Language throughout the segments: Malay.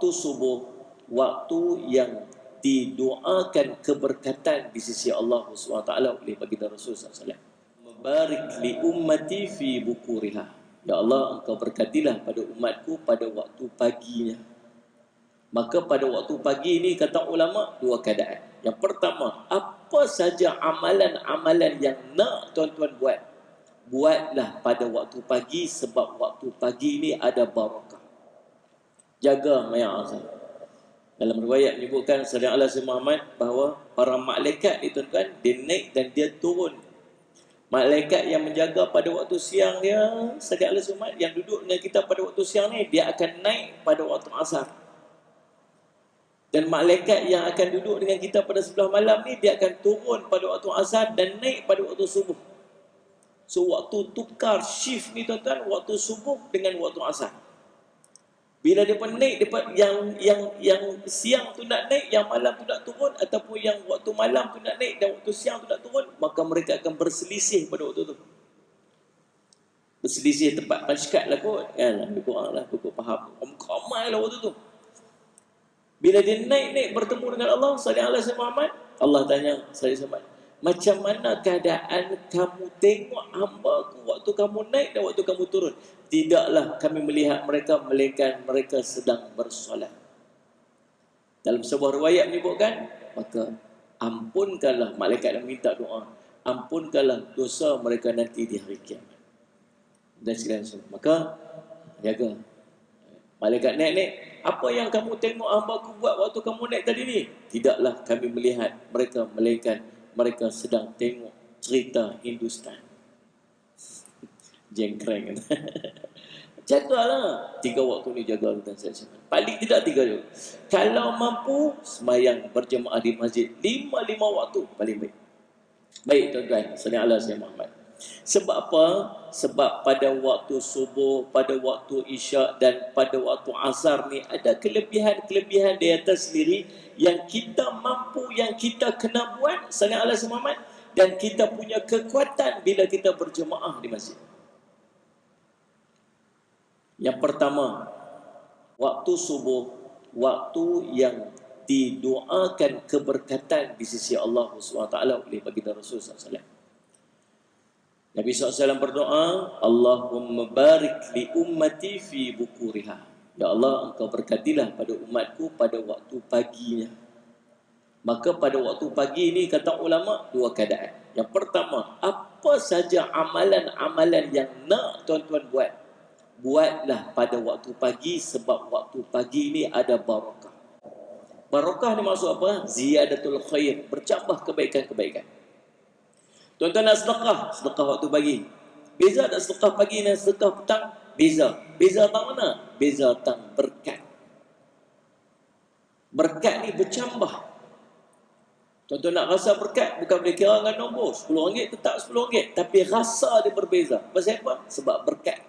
waktu subuh, waktu yang didoakan keberkatan di sisi Allah SWT oleh baginda Rasul SAW. Barik li ummati fi bukuriha. Ya Allah, engkau berkatilah pada umatku pada waktu paginya. Maka pada waktu pagi ini kata ulama dua keadaan. Yang pertama, apa saja amalan-amalan yang nak tuan-tuan buat, buatlah pada waktu pagi, sebab waktu pagi ini ada barakah. Jaga maya azan. Dalam riwayat menyebutkan Sayyidina Ali Muhammad bahawa para malaikat ni tuan-tuan, dia naik dan dia turun. Malaikat yang menjaga pada waktu siang dia, Sayyidina Ali Muhammad yang duduk dengan kita pada waktu siang ni, dia akan naik pada waktu asar. Dan malaikat yang akan duduk dengan kita pada sebelah malam ni, dia akan turun pada waktu asar dan naik pada waktu subuh. So waktu tukar shift ni tuan-tuan, waktu subuh dengan waktu asar. Bila dia naik, yang siang tu nak naik, yang malam tu nak turun, ataupun yang waktu malam tu nak naik dan waktu siang tu nak turun, maka mereka akan berselisih pada waktu tu. Berselisih tempat panjkat lah kot, kan? Lebih kurang lah, aku faham. Ramai lah waktu tu. Bila dia naik bertemu dengan Allah, Sayyidina Ali Muhammad, Allah tanya Sayyidina Muhammad, macam mana keadaan kamu tengok hamba-Ku waktu kamu naik dan waktu kamu turun? Tidaklah kami melihat mereka, melainkan mereka sedang bersolat. Dalam sebuah riwayat menyebutkan, maka ampunkanlah, malaikat yang minta doa, ampunkanlah dosa mereka nanti di hari kiamat. Dan sekalian semua. Maka jaga. Malaikat naik, apa yang kamu tengok hamba-Ku buat waktu kamu naik tadi ni? Tidaklah kami melihat mereka, melainkan mereka sedang tengok cerita Hindustan. Jengkreng. Jagalah 3 waktu ni, jaga tuan saya. Paling tidak 3 waktu. Kalau mampu, semayang berjemaah di masjid 5 waktu paling baik. Baik tuan-tuan, Sayyidina Ali Muhammad. Sebab apa? Sebab pada waktu subuh, pada waktu isyak dan pada waktu asar ni ada kelebihan-kelebihan di atas sendiri yang kita mampu, yang kita kena buat, Sayyidina Ali Muhammad, dan kita punya kekuatan bila kita berjemaah di masjid. Yang pertama, waktu subuh, waktu yang didoakan keberkatan di sisi Allah SWT oleh baginda Rasul SAW. Nabi SAW berdoa, Allahumma barik li ummati fi bukuriha. Ya Allah, engkau berkatilah pada umatku pada waktu paginya. Maka pada waktu pagi ini kata ulama dua keadaan. Yang pertama, apa saja amalan-amalan yang nak tuan-tuan buat, buatlah pada waktu pagi, sebab waktu pagi ini ada barakah. Barakah ni maksud apa? Ziyadatul khair, bercambah kebaikan-kebaikan. Tuan-tuan nak sedekah waktu pagi. Beza tak sedekah pagi dan sedekah petang? Beza. Beza tang mana? Beza tang berkat. Berkat ni bercambah. Tuan-tuan nak rasa berkat, bukan boleh kira dengan nombor. RM10 tetap RM10. Tapi rasa dia berbeza. Pasal apa? Sebab berkat.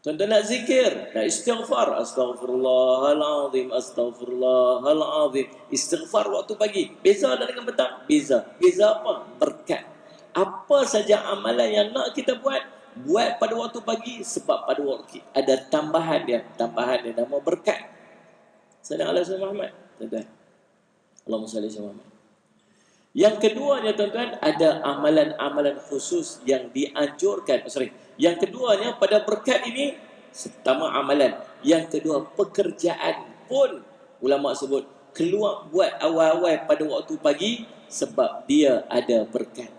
Tuan-tuan nak zikir, nak istighfar, astaghfirullahalazim, astaghfirullahalazim. Istighfar waktu pagi. Beza dengan petang? Beza. Beza apa? Berkat. Apa saja amalan yang nak kita buat, buat pada waktu pagi, sebab pada waktu ada tambahan dia nama berkat. Sayyidina Ali Muhammad, tuan-tuan. Allahumma salli ala Muhammad. Yang keduanya tuan-tuan, ada amalan-amalan khusus yang dianjurkan. Yang keduanya pada berkat ini, pertama amalan. Yang kedua pekerjaan pun ulama sebut keluar buat awal-awal pada waktu pagi, sebab dia ada berkat.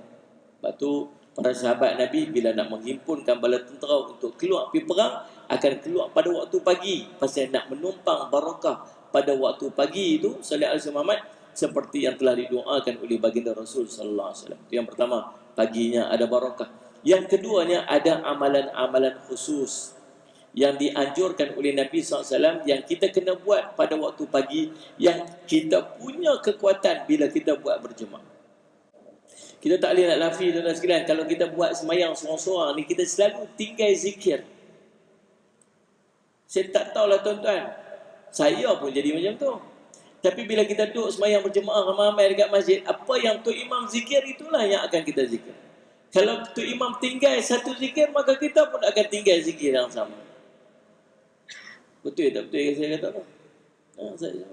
Sebab tu para sahabat Nabi bila nak menghimpunkan bala tentera untuk keluar pergi perang, akan keluar pada waktu pagi. Pasal nak menumpang barakah pada waktu pagi itu, Sayyidina Ali Muhammad, seperti yang telah didoakan oleh baginda Rasul sallallahu alaihi wasallam. Yang pertama, paginya ada barakah. Yang keduanya ada amalan-amalan khusus yang dianjurkan oleh Nabi SAW yang kita kena buat pada waktu pagi, yang kita punya kekuatan bila kita buat berjemaah. Kita tak boleh nak lafi tuan-tuan sekalian. Kalau kita buat semayang sorang-sorang ni, kita selalu tinggal zikir. Saya tak tahulah tuan-tuan, saya pun jadi macam tu. Tapi bila kita duduk semayang berjemaah ramai-ramai dekat masjid, apa yang Tok Imam zikir, itulah yang akan kita zikir. Kalau Tok Imam tinggal satu zikir, maka kita pun akan tinggal zikir yang sama. Betul tak betul yang saya kata apa? Saya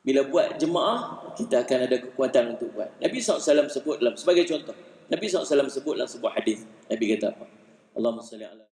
bila buat jemaah, kita akan ada kekuatan untuk buat. Nabi SAW sebut dalam, sebagai contoh, Nabi SAW sebut dalam sebuah hadis. Nabi kata apa? Allahumma salli ala